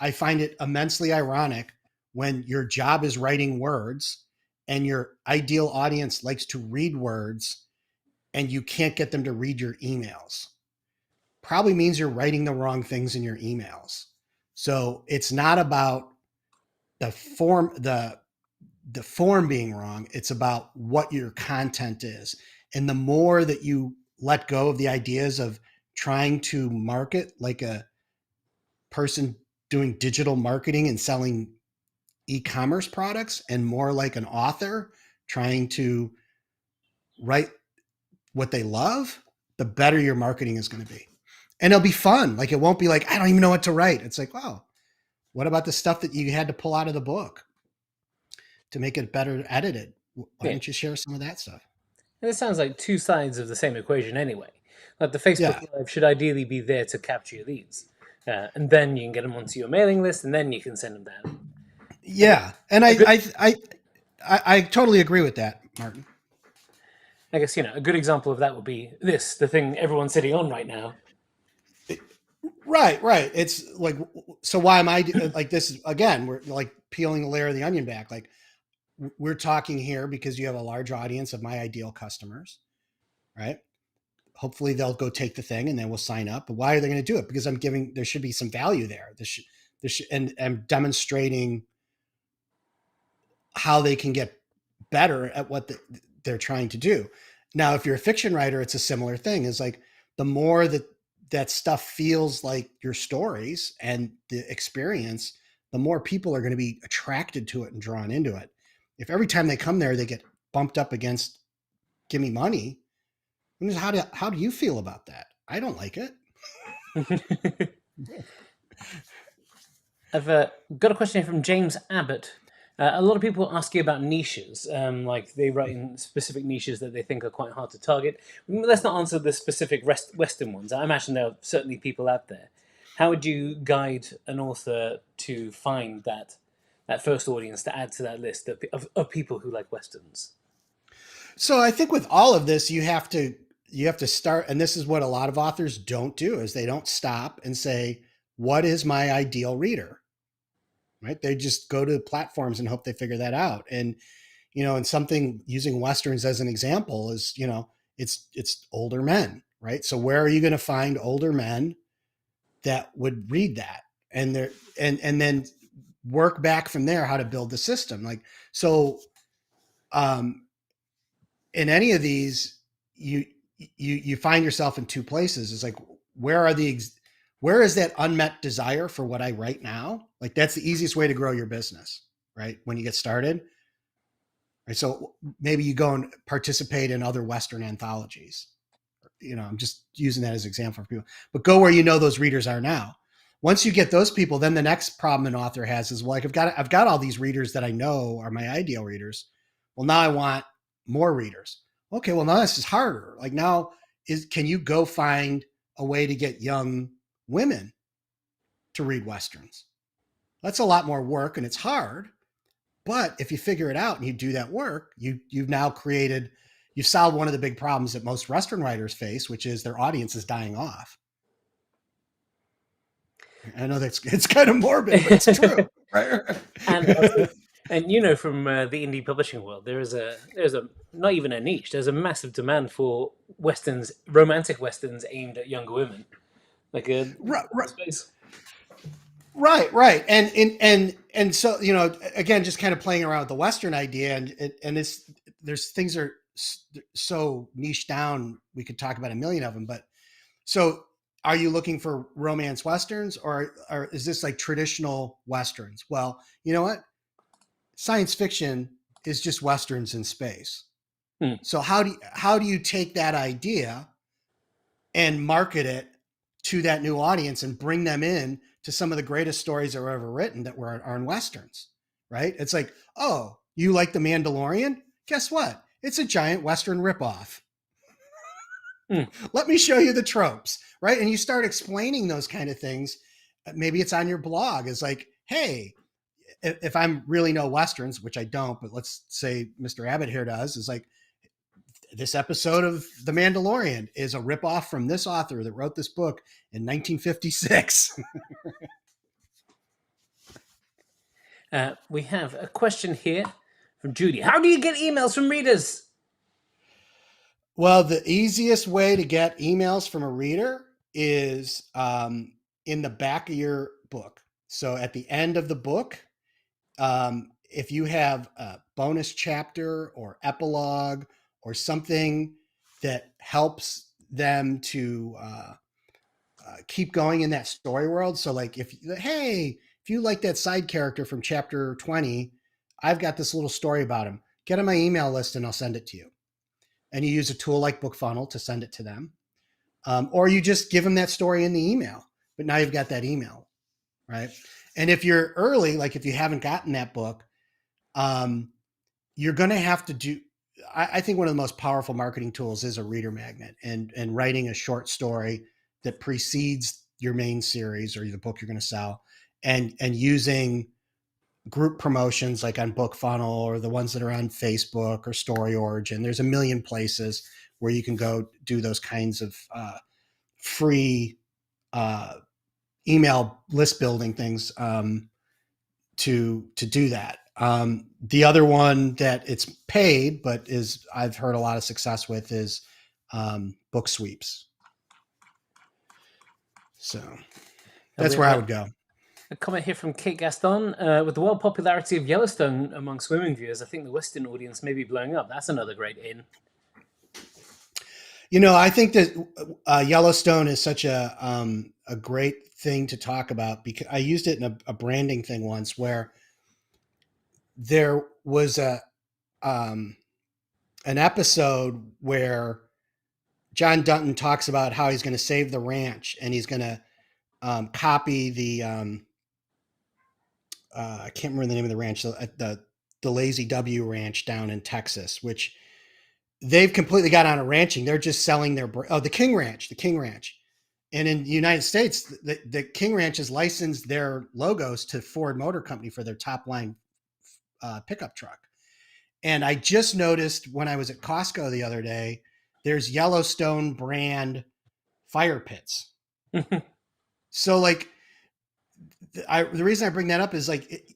I find it immensely ironic when your job is writing words and your ideal audience likes to read words and you can't get them to read your emails. Probably means you're writing the wrong things in your emails. So it's not about the form being wrong. It's about what your content is. And the more that you let go of the ideas of trying to market like a person doing digital marketing and selling e-commerce products, and more like an author trying to write what they love, the better your marketing is going to be. And it'll be fun. Like, it won't be like, I don't even know what to write. It's like, wow, what about the stuff that you had to pull out of the book to make it better edited? Why don't you share some of that stuff? And it sounds like two sides of the same equation anyway. Like the Facebook Live should ideally be there to capture your leads. And then you can get them onto your mailing list, and then you can send them down. Yeah. And I totally agree with that, Martin. I guess, a good example of that would be this, the thing everyone's sitting on right now. Right. It's like, so why am I like this? Again, we're like peeling the layer of the onion back. Like, we're talking here because you have a large audience of my ideal customers, right? Hopefully they'll go take the thing and then we'll sign up. But why are they going to do it? Because there should be some value there. And I'm demonstrating how they can get better at what they're trying to do. Now, if you're a fiction writer, it's a similar thing. It's like the more that stuff feels like your stories and the experience, the more people are going to be attracted to it and drawn into it. If every time they come there, they get bumped up against give me money, how do you feel about that? I don't like it. I've got a question here from James Abbott. A lot of people ask you about niches, like they write in specific niches that they think are quite hard to target. Let's not answer the specific Western ones. I imagine there are certainly people out there. How would you guide an author to find that first audience to add to that list of people who like Westerns? So I think with all of this, you have to start, and this is what a lot of authors don't do, is they don't stop and say, what is my ideal reader? Right? They just go to platforms and hope they figure that out. And, and something using Westerns as an example is, it's older men, right? So where are you going to find older men that would read that? And then work back from there, how to build the system. Like, so, in any of these, you find yourself in two places. It's like, where is that unmet desire for what I write now? Like, that's the easiest way to grow your business, right? When you get started. Right. So maybe you go and participate in other Western anthologies. I'm just using that as an example for people, but go where those readers are now. Once you get those people, then the next problem an author has is, well, like, I've got all these readers that I know are my ideal readers. Well, now I want more readers. Okay, well, now this is harder. Like, now can you go find a way to get young women to read Westerns? That's a lot more work and it's hard. But if you figure it out and you do that work, you've solved one of the big problems that most Western writers face, which is their audience is dying off. I know it's kind of morbid, but it's true. And from the indie publishing world, there's a not even a niche. There's a massive demand for Westerns, romantic Westerns aimed at younger women, like a space. Right, and so again, just kind of playing around with the Western idea, and there's things are so niche down. We could talk about a million of them, but so are you looking for romance Westerns, or is this like traditional Westerns? Well, you know what? Science fiction is just Westerns in space. So how do you take that idea and market it to that new audience and bring them in to some of the greatest stories that were ever written that are in Westerns, right? It's like, oh, you like The Mandalorian? Guess what? It's a giant Western ripoff. Let me show you the tropes, right? And you start explaining those kind of things. Maybe it's on your blog. It's like, hey, if I'm really know Westerns, which I don't, but let's say Mr. Abbott here does, is like, this episode of The Mandalorian is a ripoff from this author that wrote this book in 1956. We have a question here from Judy. How do you get emails from readers? Well, the easiest way to get emails from a reader is in the back of your book. So at the end of the book, if you have a bonus chapter or epilogue or something that helps them to keep going in that story world. So like, if you like that side character from chapter 20, I've got this little story about him. Get on my email list and I'll send it to you. And you use a tool like BookFunnel to send it to them. Or you just give them that story in the email, but now you've got that email, right? And if you're early, like if you haven't gotten that book, you're going to have to do, I think one of the most powerful marketing tools is a reader magnet and writing a short story that precedes your main series or the book you're going to sell, and using group promotions like on BookFunnel or the ones that are on Facebook or Story Origin. There's a million places where you can go do those kinds of free email list building things to do that. The other one that it's paid, but I've heard a lot of success with is book sweeps. So that's where I would go. A comment here from Kate Gaston. With the world popularity of Yellowstone amongst women viewers, I think the Western audience may be blowing up. That's another great in. I think that Yellowstone is such a great thing to talk about because I used it in a branding thing once where there was um, an episode where John Dutton talks about how he's going to save the ranch and he's going to copy the I can't remember the name of the ranch, the Lazy W Ranch down in Texas, which they've completely got out of ranching. They're just selling the King Ranch, And in the United States, the King Ranch has licensed their logos to Ford Motor Company for their top line pickup truck. And I just noticed when I was at Costco the other day, there's Yellowstone brand fire pits. So like, the reason I bring that up is like,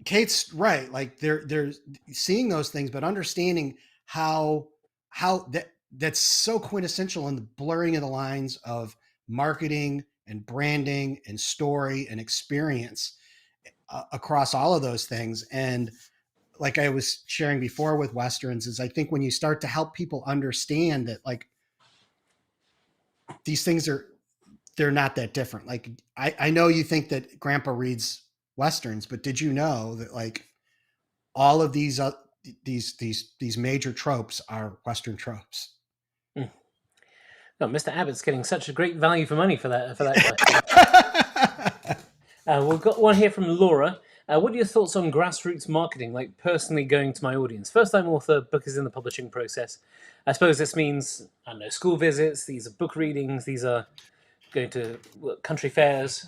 Kate's right. Like they're seeing those things, but understanding how that's so quintessential in the blurring of the lines of marketing and branding and story and experience across all of those things. And like I was sharing before with Westerns is I think when you start to help people understand that like these things they're not that different. Like I know you think that Grandpa reads Westerns, but did you know that like all of these major tropes are Western tropes? No, Mr. Abbott's getting such a great value for money for that question. We've got one here from Laura. What are your thoughts on grassroots marketing, like personally going to my audience? First-time author, book is in the publishing process. I suppose this means, I don't know, school visits, these are book readings, these are going to country fairs.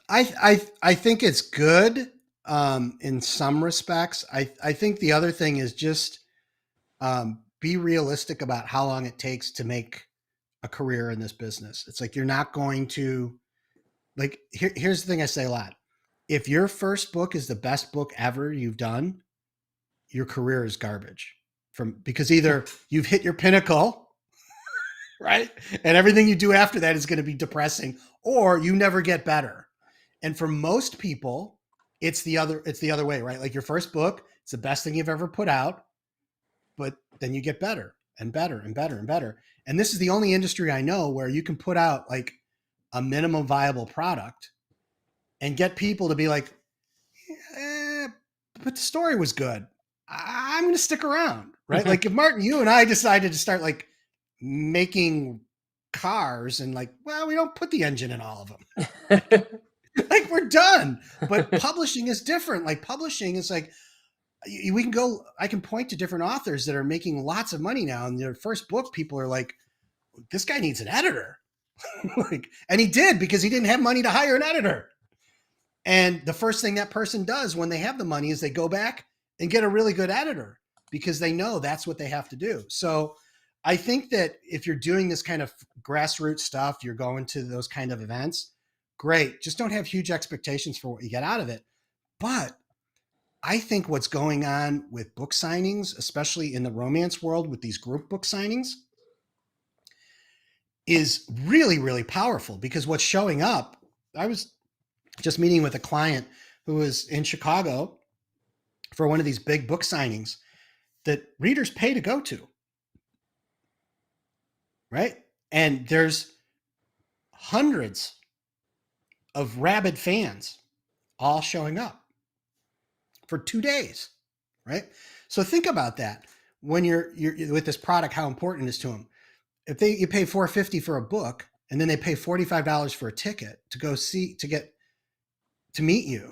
I think it's good in some respects. I think the other thing is just be realistic about how long it takes to make a career in this business. It's like you're not going to like here's the thing I say a lot. If your first book is the best book ever you've done, your career is garbage. Because either you've hit your pinnacle, right? And everything you do after that is going to be depressing, or you never get better. And for most people, it's the other way, right? Like your first book, it's the best thing you've ever put out, but then you get better and better and better and better. And this is the only industry I know where you can put out like a minimum viable product and get people to be like, but the story was good. I'm going to stick around, right? Like if Martin, you and I decided to start like making cars and like, well, we don't put the engine in all of them. Like we're done. But publishing is different. Like publishing is like, I can point to different authors that are making lots of money now. And their first book, people are like, this guy needs an editor. Like, and he did because he didn't have money to hire an editor. And the first thing that person does when they have the money is they go back and get a really good editor because they know that's what they have to do. So I think that if you're doing this kind of grassroots stuff, you're going to those kind of events, great. Just don't have huge expectations for what you get out of it. But I think what's going on with book signings, especially in the romance world with these group book signings, is really, really powerful because what's showing up, I was just meeting with a client who was in Chicago for one of these big book signings that readers pay to go to, right? And there's hundreds of rabid fans all showing up for 2 days, right? So think about that when you're with this product, how important it is to them. If you pay $450 for a book and then they pay $45 for a ticket to go to meet you,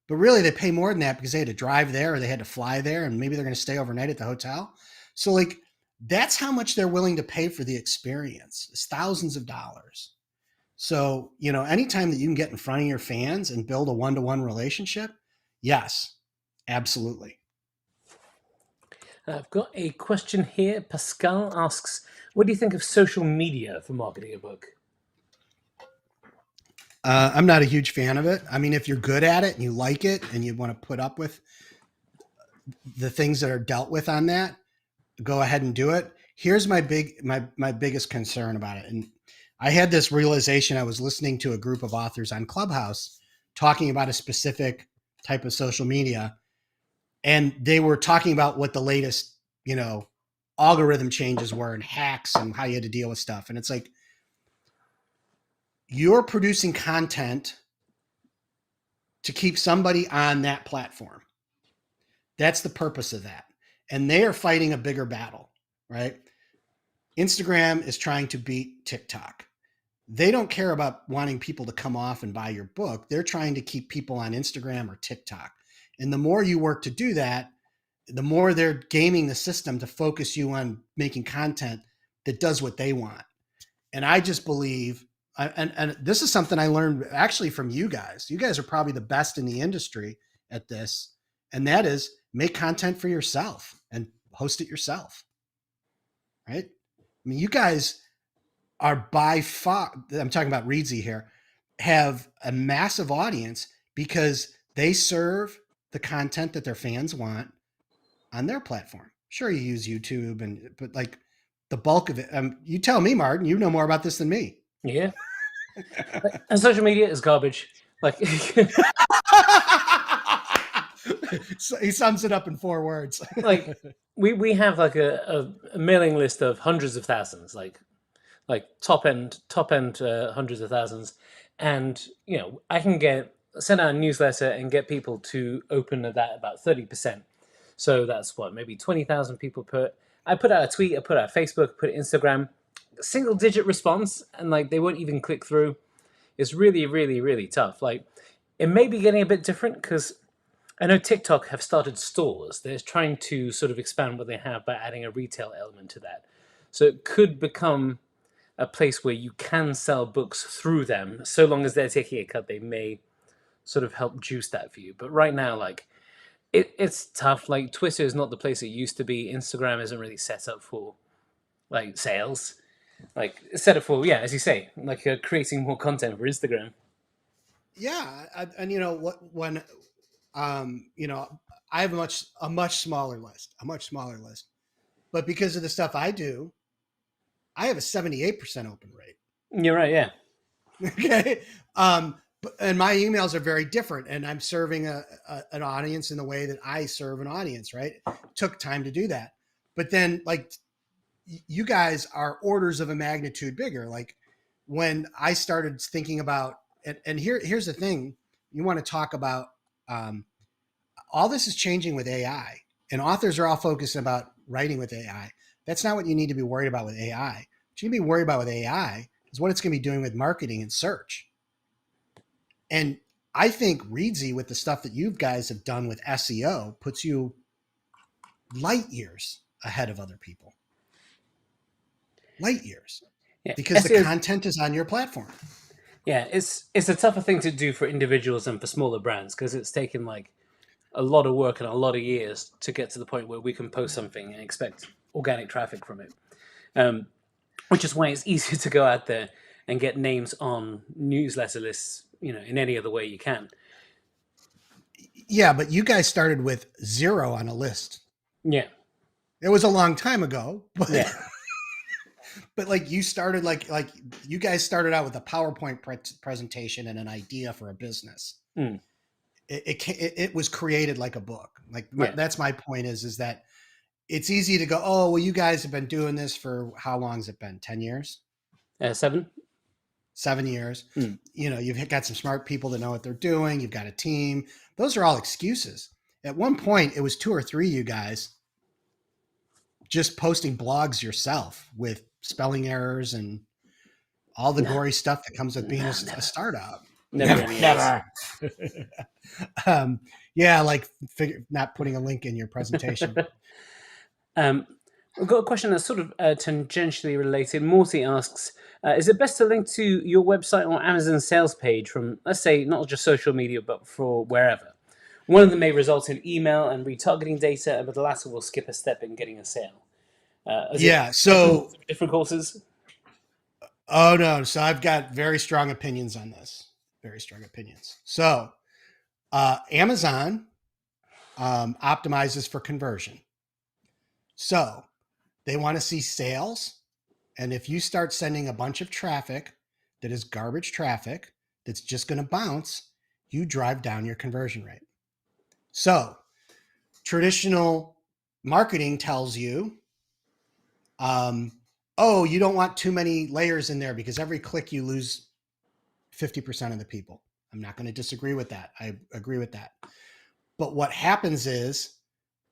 but really they pay more than that because they had to drive there or they had to fly there and maybe they're going to stay overnight at the hotel. So like that's how much they're willing to pay for the experience. It's thousands of dollars. So, anytime that you can get in front of your fans and build a one-to-one relationship, yes, absolutely. I've got a question here. Pascal asks, what do you think of social media for marketing a book? I'm not a huge fan of it. I mean, if you're good at it and you like it and you want to put up with the things that are dealt with on that, go ahead and do it. Here's my biggest concern about it. And I had this realization. I was listening to a group of authors on Clubhouse talking about a specific type of social media. And they were talking about what the latest, algorithm changes were and hacks and how you had to deal with stuff. And it's like, you're producing content to keep somebody on that platform. That's the purpose of that. And they are fighting a bigger battle, right? Instagram is trying to beat TikTok. They don't care about wanting people to come off and buy your book. They're trying to keep people on Instagram or TikTok. And the more you work to do that, the more they're gaming the system to focus you on making content that does what they want. And I just believe, and this is something I learned actually from you guys. You guys are probably the best in the industry at this. And that is make content for yourself and host it yourself. Right? I mean, you guys are by far, I'm talking about Reedsy here, have a massive audience because they serve the content that their fans want on their platform. Sure, you use YouTube, but like the bulk of it, you tell me, Martin, you know more about this than me. Yeah. And social media is garbage. Like, so he sums it up in 4 words. like we have like a mailing list of hundreds of thousands, like top end hundreds of thousands, and I can send out a newsletter and get people to open that about 30%. So that's what, maybe 20,000 people I put out a tweet, I put out Facebook, put it Instagram, single digit response, and like they won't even click through. It's really, really, really tough. Like, it may be getting a bit different because I know TikTok have started stores. They're trying to sort of expand what they have by adding a retail element to that. So it could become a place where you can sell books through them. So long as they're taking a cut, they may sort of help juice that for you. But right now, like, it's tough. Like, Twitter is not the place it used to be. Instagram isn't really set up for like sales. Like, it's set up for, yeah, as you say, like creating more content for Instagram. Yeah, and when I have a much smaller list, but because of the stuff I do, I have a 78% open rate. You're right, yeah. Okay. And my emails are very different, and I'm serving an audience in the way that I serve an audience, right? It took time to do that. But then, like, you guys are orders of a magnitude bigger. Like, when I started thinking about, and here's the thing, you want to talk about, all this is changing with AI, and authors are all focused about writing with AI. That's not what you need to be worried about with AI. What you need to be worried about with AI is what it's going to be doing with marketing and search. And I think Reedsy, with the stuff that you guys have done with SEO, puts you light years ahead of other people. Light years. Yeah, because the content is on your platform. Yeah, it's a tougher thing to do for individuals and for smaller brands because it's taken like a lot of work and a lot of years to get to the point where we can post something and expect organic traffic from it. Which is why it's easier to go out there and get names on newsletter lists, in any other way you can. Yeah, but you guys started with 0 on a list. Yeah. It was a long time ago, but yeah. But like you started, like you guys started out with a PowerPoint presentation and an idea for a business. Mm. It was created like a book. Like that's my point is that it's easy to go, oh, well, you guys have been doing this for how long has it been? 10 years? 7. 7 years. Mm. You've got some smart people that know what they're doing. You've got a team. Those are all excuses. At one point, it was 2 or 3 you guys just posting blogs yourself with spelling errors and all the gory stuff that comes with being a startup. Never. Yeah, like not putting a link in your presentation. We've got a question that's sort of tangentially related. Morty asks, is it best to link to your website or Amazon sales page from, let's say, not just social media, but for wherever? One of them may result in email and retargeting data, but the latter will skip a step in getting a sale. So different courses? Oh, no. So I've got very strong opinions on this. Very strong opinions. So Amazon optimizes for conversion. So they want to see sales. And if you start sending a bunch of traffic that is garbage traffic that's just going to bounce, you drive down your conversion rate. So traditional marketing tells you Um, oh, you don't want too many layers in there because every click you lose 50% of the people. I'm not going to disagree with that. I agree with that. But what happens is,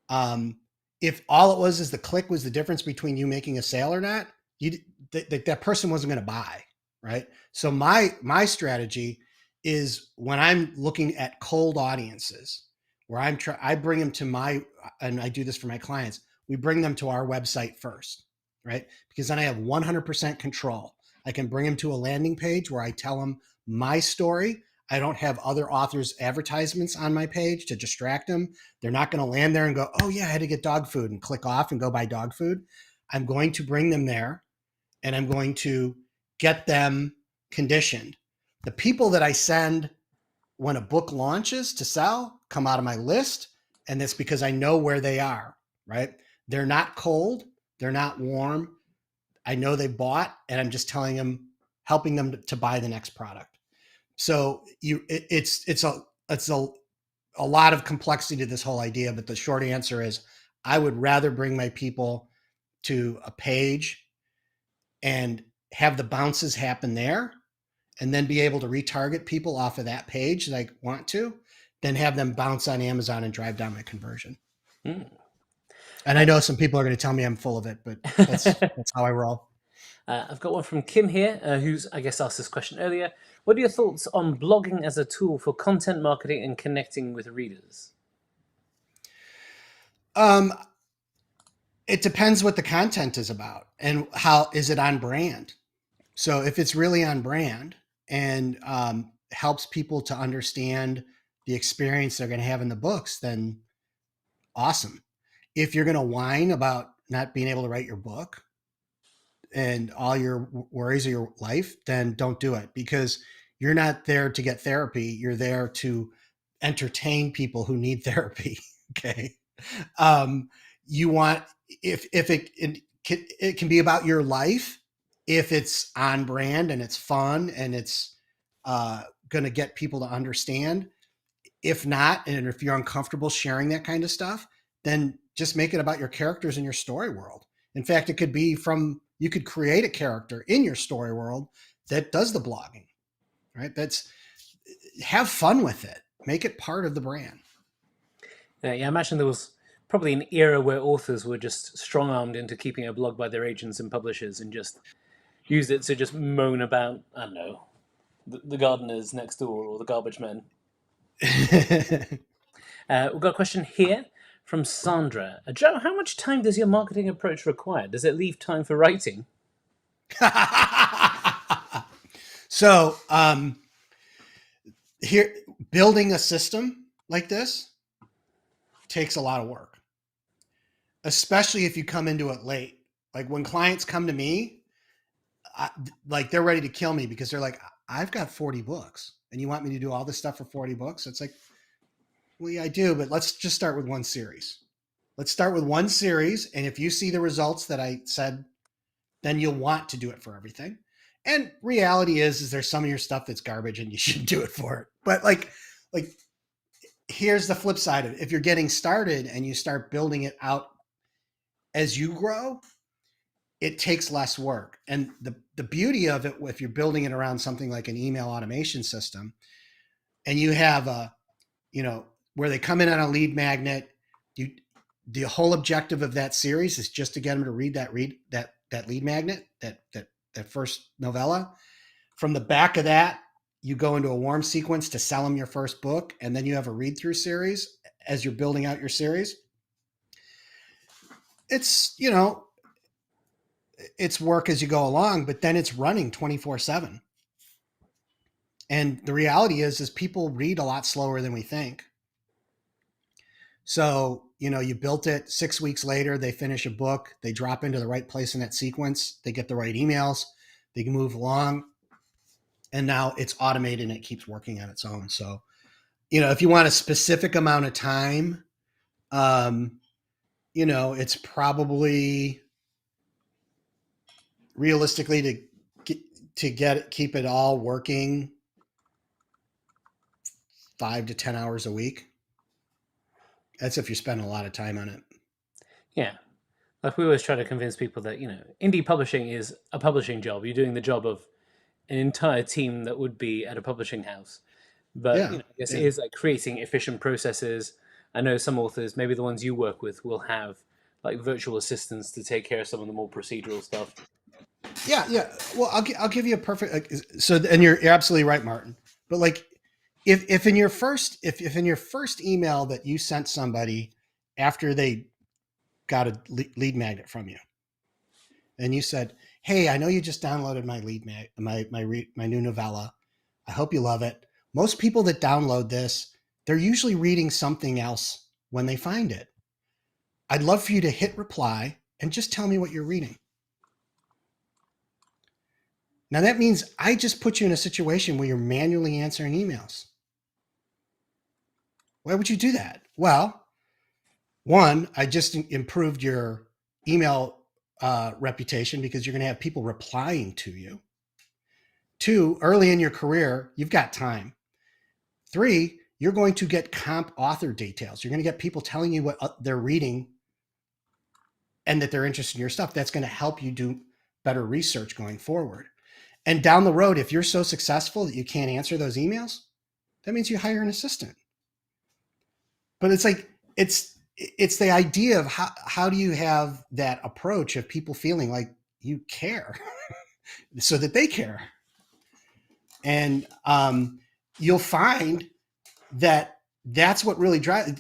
um, if all it was is the click was the difference between you making a sale or not, you that person wasn't going to buy, right? So my strategy is when I'm looking at cold audiences, where I bring them to and I do this for my clients. We bring them to our website first, right? Because then I have 100% control. I can bring them to a landing page where I tell them my story. I don't have other authors' advertisements on my page to distract them. They're not going to land there and go, oh, yeah, I had to get dog food and click off and go buy dog food. I'm going to bring them there and I'm going to get them conditioned. The people that I send when a book launches to sell come out of my list. And that's because I know where they are, right? They're not cold. They're not warm. I know they bought, and I'm just telling them, helping them to buy the next product. So it's a lot of complexity to this whole idea, but the short answer is I would rather bring my people to a page and have the bounces happen there and then be able to retarget people off of that page that I want to, than have them bounce on Amazon and drive down my conversion. Mm. And I know some people are going to tell me I'm full of it, but that's how I roll. I've got one from Kim here, who's, I guess, asked this question earlier. What are your thoughts on blogging as a tool for content marketing and connecting with readers? Um, it depends what the content is about and how is it on brand. So if it's really on brand and helps people to understand the experience they're going to have in the books, then awesome. If you're going to whine about not being able to write your book and all your worries of your life, then don't do it, because you're not there to get therapy. You're there to entertain people who need therapy. Okay. Um, you want, if it can be about your life, if it's on brand and it's fun and it's going to get people to understand. If not, and if you're uncomfortable sharing that kind of stuff, then just make it about your characters in your story world. In fact, it could be you could create a character in your story world that does the blogging, right? Have fun with it. Make it part of the brand. Yeah, I imagine there was probably an era where authors were just strong armed into keeping a blog by their agents and publishers and just used it to just moan about, I don't know, the gardeners next door or the garbage men. We've got a question here from Sandra. Joe, how much time does your marketing approach require? Does it leave time for writing? So here, building a system like this takes a lot of work, especially if you come into it late. Like when clients come to me, like they're ready to kill me because they're like, I've got 40 books and you want me to do all this stuff for 40 books? It's like, well, yeah, I do, but let's just start with one series. Let's start with one series. And if you see the results that I said, then you'll want to do it for everything. And reality is there's some of your stuff that's garbage and you shouldn't do it for it. But like here's the flip side of it. If you're getting started and you start building it out as you grow, it takes less work. And the beauty of it, if you're building it around something like an email automation system, and you have where they come in on a lead magnet, the whole objective of that series is just to get them to read that lead magnet, that first novella. From the back of that, you go into a warm sequence to sell them your first book, and then you have a read through series as you're building out your series. It's it's work as you go along, but then it's running 24/7. And the reality is people read a lot slower than we think. So, you built it 6 weeks later, they finish a book, they drop into the right place in that sequence, they get the right emails, they can move along. And now it's automated and it keeps working on its own. So, if you want a specific amount of time, it's probably realistically keep it all working 5 to 10 hours a week. That's if you spend a lot of time on it. Yeah. Like we always try to convince people that, indie publishing is a publishing job. You're doing the job of an entire team that would be at a publishing house. But, Yeah, I guess it yeah, is like creating efficient processes. I know some authors, maybe the ones you work with, will have like virtual assistants to take care of some of the more procedural stuff. yeah, yeah. Well, I'll give you a perfect. So, and you're absolutely right, Martin. But like, if in your first if in your first email that you sent somebody after they got a lead magnet from you, and you said, "Hey, I know you just downloaded my my new novella. I hope you love it." Most people that download this, they're usually reading something else when they find it. I'd love for you to hit reply and just tell me what you're reading. Now that means I just put you in a situation where you're manually answering emails. Why would you do that? Well, one, I just improved your email reputation because you're going to have people replying to you. Two, early in your career, you've got time. Three, you're going to get comp author details. You're going to get people telling you what they're reading and that they're interested in your stuff. That's going to help you do better research going forward. And down the road, if you're so successful that you can't answer those emails, that means you hire an assistant. But it's like, it's the idea of how do you have that approach of people feeling like you care so that they care. And you'll find that that's what really drives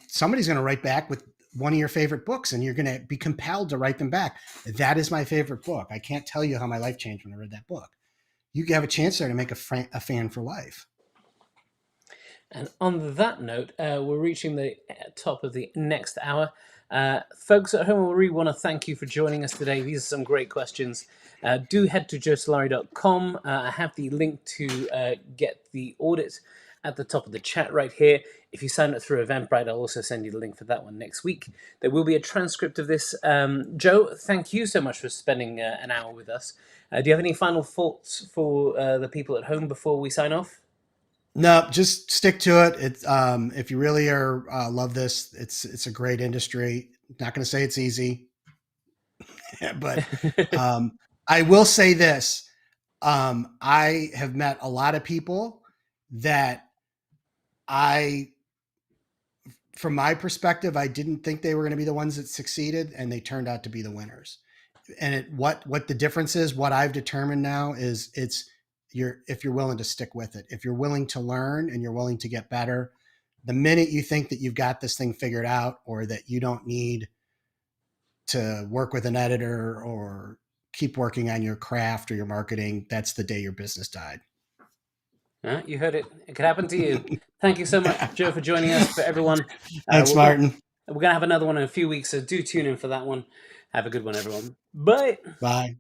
somebody's going to write back with one of your favorite books and you're going to be compelled to write them back. That is my favorite book. I can't tell you how my life changed when I read that book. You have a chance there to make a fan for life. And on that note, we're reaching the top of the next hour. Folks at home, we really want to thank you for joining us today. These are some great questions. Do head to joesolari.com. I have the link to get the audit at the top of the chat right here. If you sign up through Eventbrite, I'll also send you the link for that one next week. There will be a transcript of this. Joe, thank you so much for spending an hour with us. Do you have any final thoughts for the people at home before we sign off? No, just stick to it. It's if you really are love this, it's a great industry. Not going to say it's easy, but I will say this: I have met a lot of people that from my perspective, I didn't think they were going to be the ones that succeeded, and they turned out to be the winners. And what the difference is, what I've determined now is if you're willing to stick with it, if you're willing to learn and you're willing to get better, the minute you think that you've got this thing figured out or that you don't need to work with an editor or keep working on your craft or your marketing, that's the day your business died. You heard it. It could happen to you. Thank you so much, Joe, for joining us. For everyone, Thanks, Martin. we're gonna have another one in a few weeks, so do tune in for that one. Have a good one, everyone. Bye. Bye.